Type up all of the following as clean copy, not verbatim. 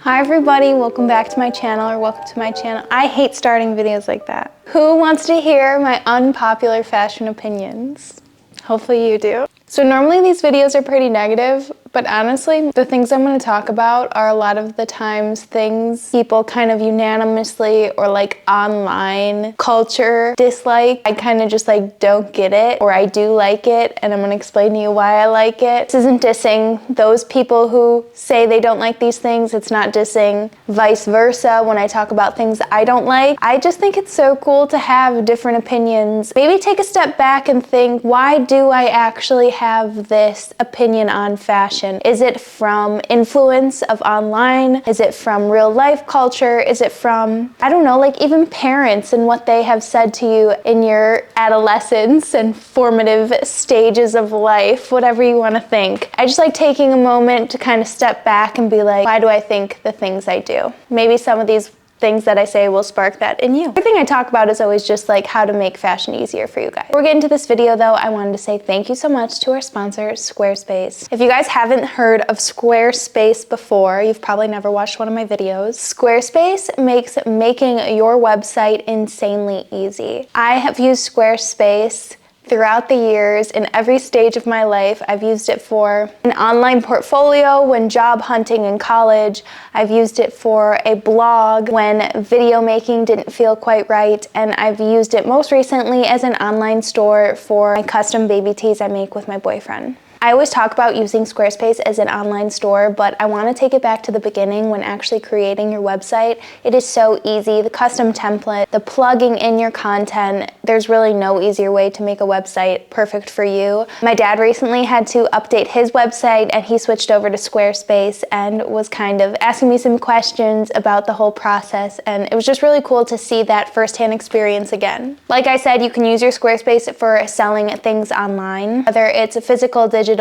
Hi everybody, welcome back to my channel, or welcome to my channel. I hate starting videos like that. Who wants to hear my unpopular fashion opinions? Hopefully you do. So normally these videos are pretty negative, but honestly, the things I'm going to talk about are a lot of the times things people kind of unanimously or like online culture dislike. I kind of just like don't get it, or I do like it, and I'm going to explain to you why I like it. This isn't dissing those people who say they don't like these things. It's not dissing vice versa when I talk about things that I don't like. I just think it's so cool to have different opinions. Maybe take a step back and think, why do I actually have this opinion on fashion? Is it from influence of online? Is it from real life culture? Is it from, I don't know, like even parents and what they have said to you in your adolescence and formative stages of life, whatever you want to think. I just like taking a moment to kind of step back and be like, why do I think the things I do? Maybe some of these things that I say will spark that in you. Everything I talk about is always just like how to make fashion easier for you guys. Before we get into this video though, I wanted to say thank you so much to our sponsor, Squarespace. If you guys haven't heard of Squarespace before, you've probably never watched one of my videos. Squarespace makes making your website insanely easy. I have used Squarespace throughout the years, in every stage of my life. I've used it for an online portfolio when job hunting in college. I've used it for a blog when video making didn't feel quite right. And I've used it most recently as an online store for my custom baby tees I make with my boyfriend. I always talk about using Squarespace as an online store, but I want to take it back to the beginning when actually creating your website. It is so easy. The custom template, the plugging in your content, there's really no easier way to make a website perfect for you. My dad recently had to update his website and he switched over to Squarespace and was kind of asking me some questions about the whole process, and it was just really cool to see that firsthand experience again. Like I said, you can use your Squarespace for selling things online, whether it's a physical, digital,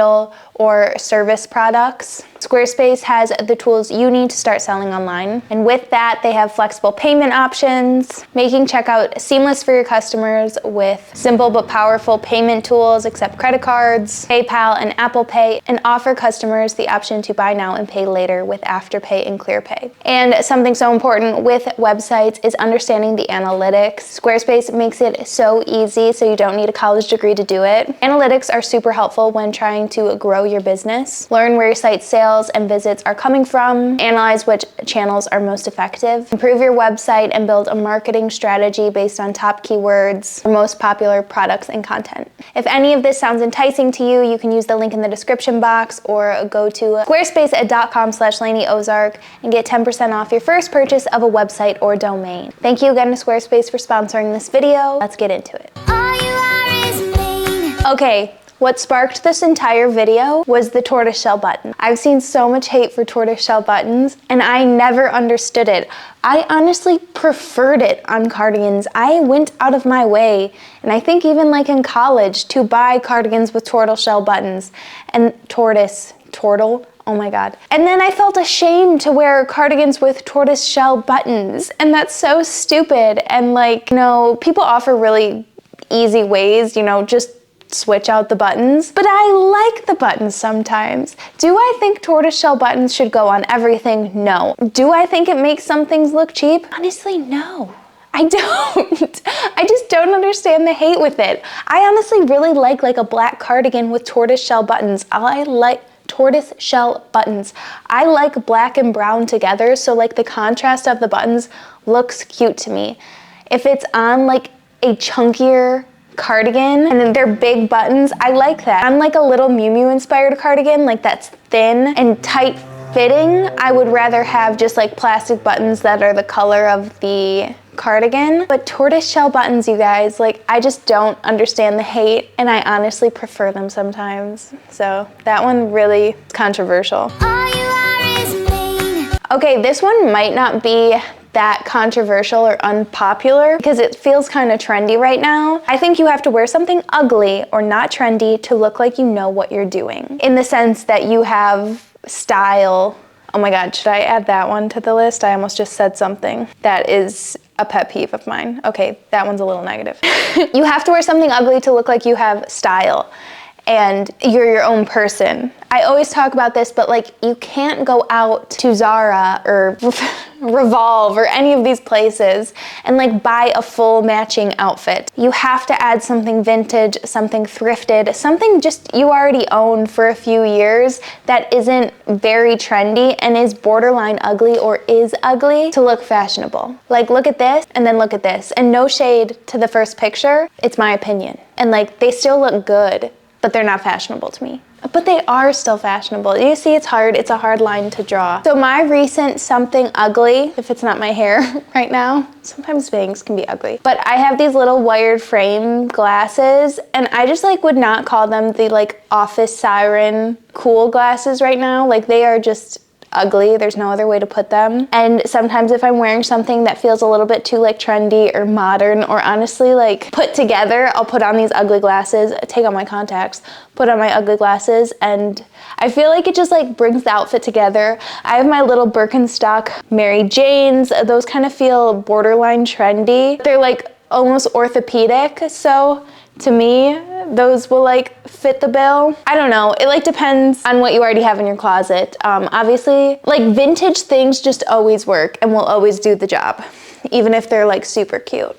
or service products. Squarespace has the tools you need to start selling online. And with that, they have flexible payment options, making checkout seamless for your customers with simple but powerful payment tools, accept credit cards, PayPal, and Apple Pay, and offer customers the option to buy now and pay later with Afterpay and ClearPay. And something so important with websites is understanding the analytics. Squarespace makes it so easy, so you don't need a college degree to do it. Analytics are super helpful when trying to grow your business. Learn where your site's sales and visits are coming from, analyze which channels are most effective, improve your website, and build a marketing strategy based on top keywords for most popular products and content. If any of this sounds enticing to you, you can use the link in the description box or go to squarespace.com/LaineyOzark and get 10% off your first purchase of a website or domain. Thank you again to Squarespace for sponsoring this video. Let's get into it. All you are is mean. Okay. What sparked this entire video was the tortoiseshell button. I've seen so much hate for tortoiseshell buttons, and I never understood it. I honestly preferred it on cardigans. I went out of my way, and I think even like in college, to buy cardigans with tortoiseshell buttons. And turtle, oh my God. And then I felt ashamed to wear cardigans with tortoiseshell buttons, and that's so stupid. And like, you know, people offer really easy ways, you know, just switch out the buttons, but I like the buttons sometimes. Do I think tortoiseshell buttons should go on everything? No. Do I think it makes some things look cheap? Honestly, no. I don't. I just don't understand the hate with it. I honestly really like a black cardigan with tortoiseshell buttons. I like tortoiseshell buttons. I like black and brown together, so like the contrast of the buttons looks cute to me. If it's on like a chunkier cardigan and then they're big buttons, I like that. I'm like a little Miu Miu inspired cardigan, like that's thin and tight fitting. I would rather have just like plastic buttons that are the color of the cardigan. But tortoiseshell buttons, you guys, like I just don't understand the hate, and I honestly prefer them sometimes. So that one really is controversial. All you are is mean. Okay, this one might not be that controversial or unpopular because it feels kind of trendy right now. I think you have to wear something ugly or not trendy to look like you know what you're doing, in the sense that you have style. Oh my God, should I add that one to the list? I almost just said something that is a pet peeve of mine. Okay, that one's a little negative. You have to wear something ugly to look like you have style. and you're your own person. I always talk about this, but like you can't go out to Zara or Revolve or any of these places and like buy a full matching outfit. You have to add something vintage, something thrifted, something just you already own for a few years that isn't very trendy and is borderline ugly or is ugly to look fashionable. Like look at this and then look at this. And no shade to the first picture, it's my opinion. And like they still look good, but they're not fashionable to me. But they are still fashionable. You see, it's hard. It's a hard line to draw. So my recent something ugly, if it's not my hair right now, sometimes bangs can be ugly. But I have these little wired frame glasses, and I just like would not call them the like office siren cool glasses right now. Like they are just ugly. There's no other way to put them. And sometimes if I'm wearing something that feels a little bit too like trendy or modern or honestly like put together, I'll put on these ugly glasses, take out my contacts, put on my ugly glasses, and I feel like it just like brings the outfit together. I have my little Birkenstock Mary Janes. Those kind of feel borderline trendy. They're like almost orthopedic, so to me, those will like fit the bill. I don't know, it like depends on what you already have in your closet. Obviously, like vintage things just always work and will always do the job, even if they're like super cute.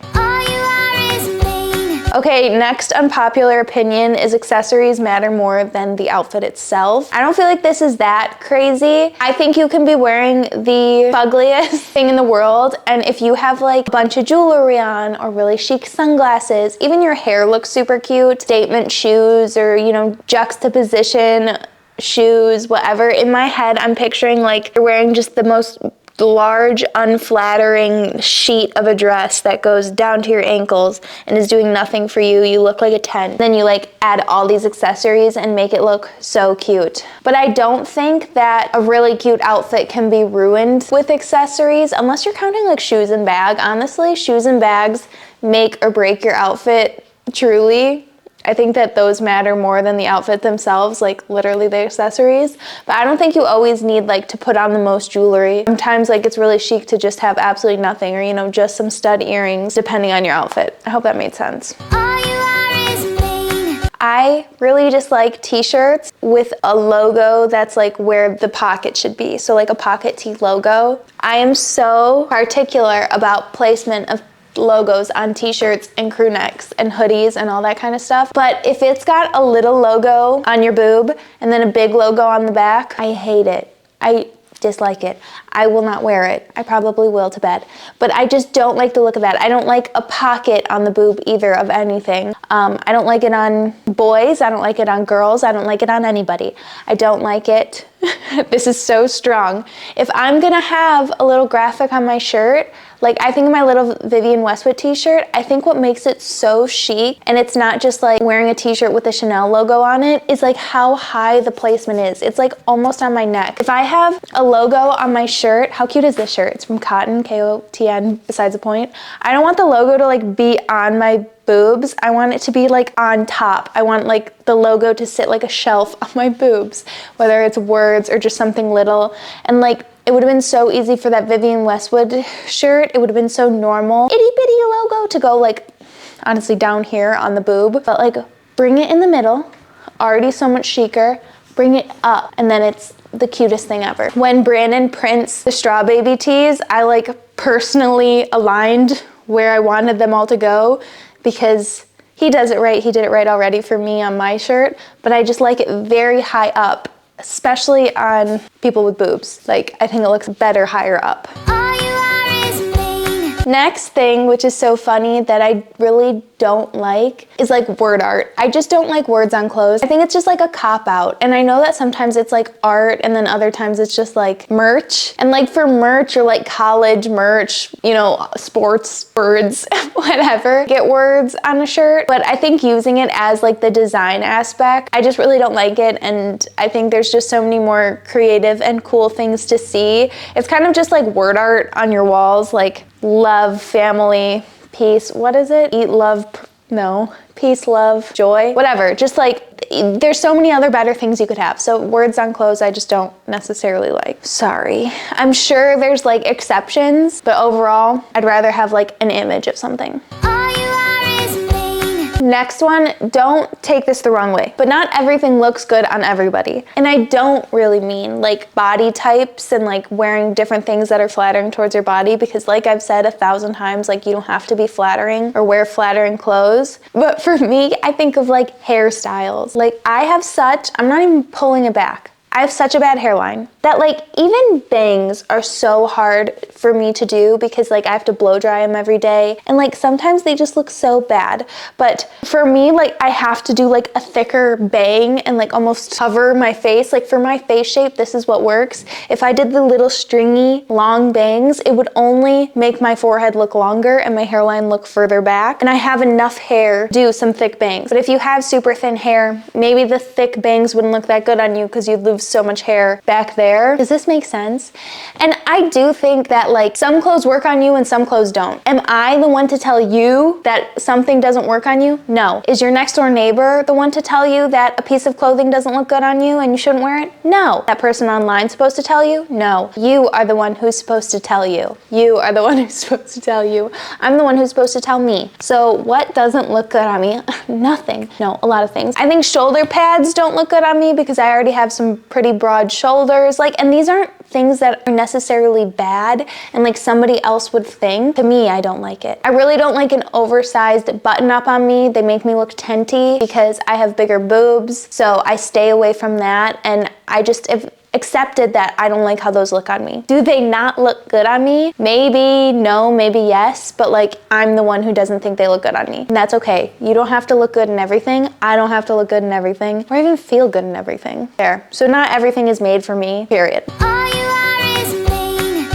Okay, next unpopular opinion is accessories matter more than the outfit itself. I don't feel like this is that crazy. I think you can be wearing the ugliest thing in the world, and if you have like a bunch of jewelry on or really chic sunglasses, even your hair looks super cute, statement shoes or, you know, juxtaposition shoes, whatever. In my head, I'm picturing like you're wearing just the most large, unflattering sheet of a dress that goes down to your ankles and is doing nothing for you. You look like a 10. Then you like add all these accessories and make it look so cute. But I don't think that a really cute outfit can be ruined with accessories unless you're counting like shoes and bag. Honestly, shoes and bags make or break your outfit, truly. I think that those matter more than the outfit themselves, like literally the accessories. But I don't think you always need like to put on the most jewelry. Sometimes like it's really chic to just have absolutely nothing or, you know, just some stud earrings depending on your outfit. I hope that made sense. I really just like t-shirts with a logo that's like where the pocket should be. So like a pocket tee logo. I am so particular about placement of logos on t-shirts and crew necks and hoodies and all that kind of stuff. But if it's got a little logo on your boob and then a big logo on the back, I hate it. I dislike it. I will not wear it. I probably will to bed. But I just don't like the look of that. I don't like a pocket on the boob either of anything. I don't like it on boys. I don't like it on girls. I don't like it on anybody. I don't like it. This is so strong. If I'm gonna have a little graphic on my shirt, like I think my little Vivienne Westwood t-shirt, I think what makes it so chic, and it's not just like wearing a t-shirt with a Chanel logo on it, is like how high the placement is. It's like almost on my neck. If I have a logo on my shirt, how cute is this shirt? It's from Cotton, K-O-T-N, besides the point. I don't want the logo to like be on my boobs. I want it to be like on top. I want like the logo to sit like a shelf on my boobs, whether it's words or just something little. And like it would have been so easy for that Vivienne Westwood shirt. It would have been so normal. Itty bitty logo to go like honestly down here on the boob, but like bring it in the middle, already so much chicer, bring it up, and then it's the cutest thing ever. When Brandon prints the Straw Baby tees, I like personally aligned where I wanted them all to go because he does it right. He did it right already for me on my shirt, but I just like it very high up, especially on people with boobs. Like, I think it looks better higher up. Next thing, which is so funny that I really don't like, is like word art. I just don't like words on clothes. I think it's just like a cop-out. And I know that sometimes it's like art and then other times it's just like merch. And like for merch or like college merch, you know, sports, birds, whatever, get words on a shirt. But I think using it as like the design aspect, I just really don't like it. And I think there's just so many more creative and cool things to see. It's kind of just like word art on your walls, like love, family, peace, what is it? Eat, love, no, peace, love, joy, whatever. Just like, there's so many other better things you could have. So words on clothes, I just don't necessarily like. Sorry. I'm sure there's like exceptions, but overall, I'd rather have like an image of something. Next one, don't take this the wrong way, but not everything looks good on everybody. And I don't really mean like body types and like wearing different things that are flattering towards your body, because like I've said 1,000 times, like you don't have to be flattering or wear flattering clothes. But for me, I think of like hairstyles. Like I'm not even pulling it back. I have such a bad hairline that like even bangs are so hard for me to do, because like I have to blow dry them every day, and like sometimes they just look so bad. But for me, like I have to do like a thicker bang and like almost cover my face. Like for my face shape, this is what works. If I did the little stringy long bangs, it would only make my forehead look longer and my hairline look further back. And I have enough hair to do some thick bangs. But if you have super thin hair, maybe the thick bangs wouldn't look that good on you because you'd lose so much hair back there. Does this make sense? And I do think that like some clothes work on you and some clothes don't. Am I the one to tell you that something doesn't work on you? No. Is your next door neighbor the one to tell you that a piece of clothing doesn't look good on you and you shouldn't wear it? No. That person online supposed to tell you? No. You are the one who's supposed to tell you. You are the one who's supposed to tell you. I'm the one who's supposed to tell me. So what doesn't look good on me? Nothing. No, a lot of things. I think shoulder pads don't look good on me because I already have some pretty broad shoulders. Like, and these aren't things that are necessarily bad and like somebody else would think. To me, I don't like it. I really don't like an oversized button up on me. They make me look tenty because I have bigger boobs. So I stay away from that. And I just have accepted that I don't like how those look on me. Do they not look good on me? Maybe no, maybe yes, but like I'm the one who doesn't think they look good on me. And that's okay. You don't have to look good in everything. I don't have to look good in everything or even feel good in everything. There. So not everything is made for me, period.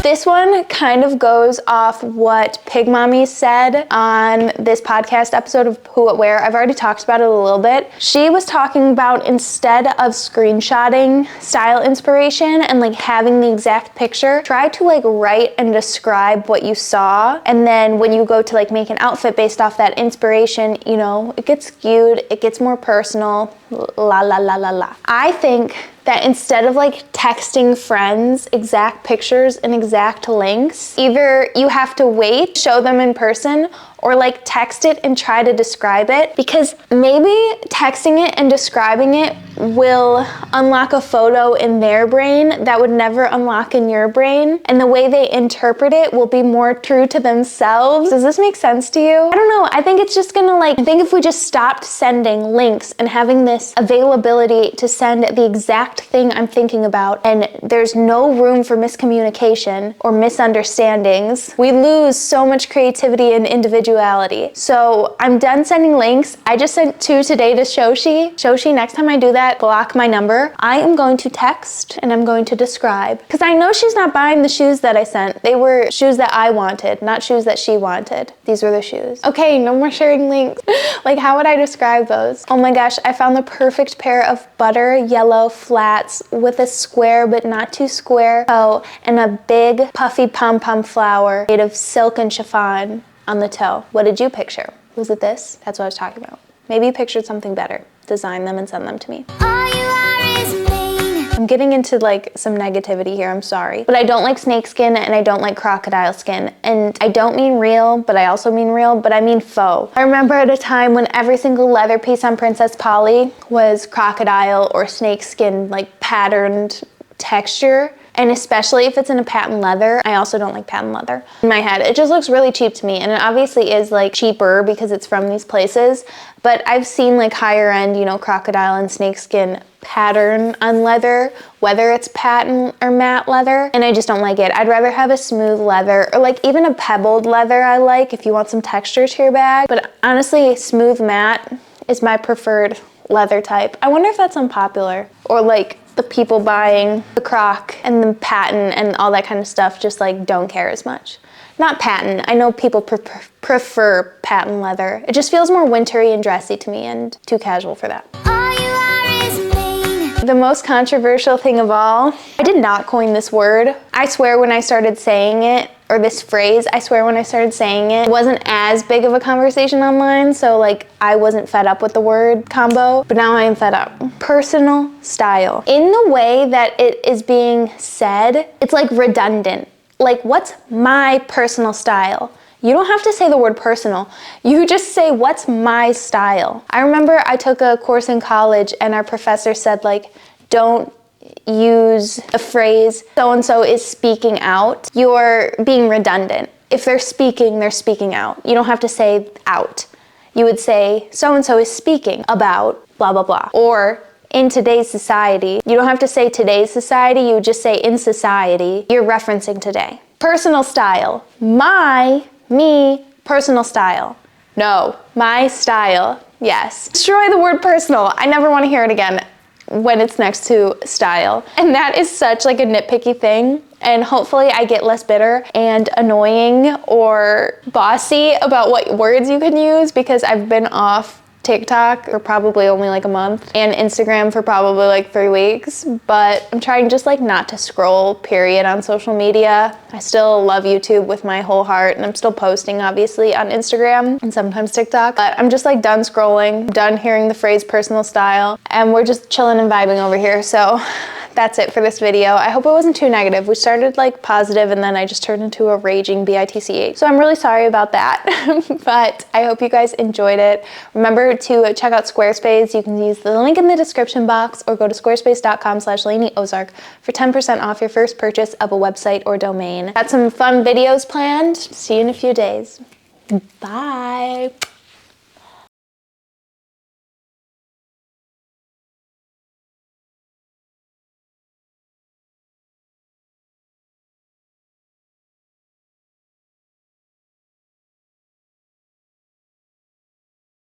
This one kind of goes off what Pig Mommy said on this podcast episode of Who What Wear. I've already talked about it a little bit. She was talking about instead of screenshotting style inspiration and like having the exact picture, try to like write and describe what you saw. And then when you go to like make an outfit based off that inspiration, you know, it gets skewed, it gets more personal, la la la la la. I think that instead of like texting friends exact pictures and exact links, either you have to wait, show them in person, or like text it and try to describe it, because maybe texting it and describing it will unlock a photo in their brain that would never unlock in your brain, and the way they interpret it will be more true to themselves. Does this make sense to you? I don't know. I think it's just gonna I think if we just stopped sending links and having this availability to send the exact thing I'm thinking about, and there's no room for miscommunication or misunderstandings, we lose so much creativity and individuality. So I'm done sending links. I just sent 2 today to Shoshi. Shoshi, next time I do that, block my number. I am going to text and I'm going to describe, because I know she's not buying the shoes that I sent. They were shoes that I wanted, not shoes that she wanted. These were the shoes. Okay, no more sharing links. Like, how would I describe those? Oh my gosh, I found the perfect pair of butter yellow flats with a square but not too square toe and a big puffy pom-pom flower made of silk and chiffon on the toe. What did you picture? Was it this? That's what I was talking about. Maybe you pictured something better. Design them and send them to me. I'm getting into like some negativity here, I'm sorry. But I don't like snakeskin and I don't like crocodile skin. And I don't mean real, but I also mean real, but I mean faux. I remember at a time when every single leather piece on Princess Polly was crocodile or snakeskin, like patterned texture. And especially if it's in a patent leather. I also don't like patent leather. In my head, it just looks really cheap to me. And it obviously is like cheaper because it's from these places. But I've seen like higher end, you know, crocodile and snakeskin pattern on leather, whether it's patent or matte leather. And I just don't like it. I'd rather have a smooth leather or like even a pebbled leather I like if you want some texture to your bag. But honestly, smooth matte is my preferred leather type. I wonder if that's unpopular, or like the people buying the croc and the patent and all that kind of stuff just like don't care as much. Not patent. I know people prefer patent leather. It just feels more wintry and dressy to me and too casual for that. The most controversial thing of all, I did not coin this word. I swear when I started saying it, or this phrase, I swear when I started saying it, it wasn't as big of a conversation online, so like I wasn't fed up with the word combo, but now I am fed up. Personal style. In the way that it is being said, it's like redundant. Like, what's my personal style? You don't have to say the word personal. You just say, what's my style? I remember I took a course in college and our professor said, like, don't use a phrase, so-and-so is speaking out. You're being redundant. If they're speaking out. You don't have to say out. You would say, so-and-so is speaking about blah, blah, blah. Or in today's society. You don't have to say today's society, you just say in society. You're referencing today. Personal style. Me, personal style. No, my style, yes. Destroy the word personal. I never want to hear it again when it's next to style. And that is such like a nitpicky thing. And hopefully I get less bitter and annoying or bossy about what words you can use, because I've been off TikTok for probably only like a month and Instagram for probably like 3 weeks, but I'm trying just like not to scroll period on social media. I still love YouTube with my whole heart, and I'm still posting obviously on Instagram and sometimes TikTok, but I'm just like done scrolling, done hearing the phrase personal style, and we're just chilling and vibing over here. So that's it for this video. I hope it wasn't too negative. We started like positive and then I just turned into a raging bitch. So I'm really sorry about that, but I hope you guys enjoyed it. Remember to check out Squarespace. You can use the link in the description box or go to squarespace.com/LaineyOzark for 10% off your first purchase of a website or domain. Got some fun videos planned. See you in a few days. Bye.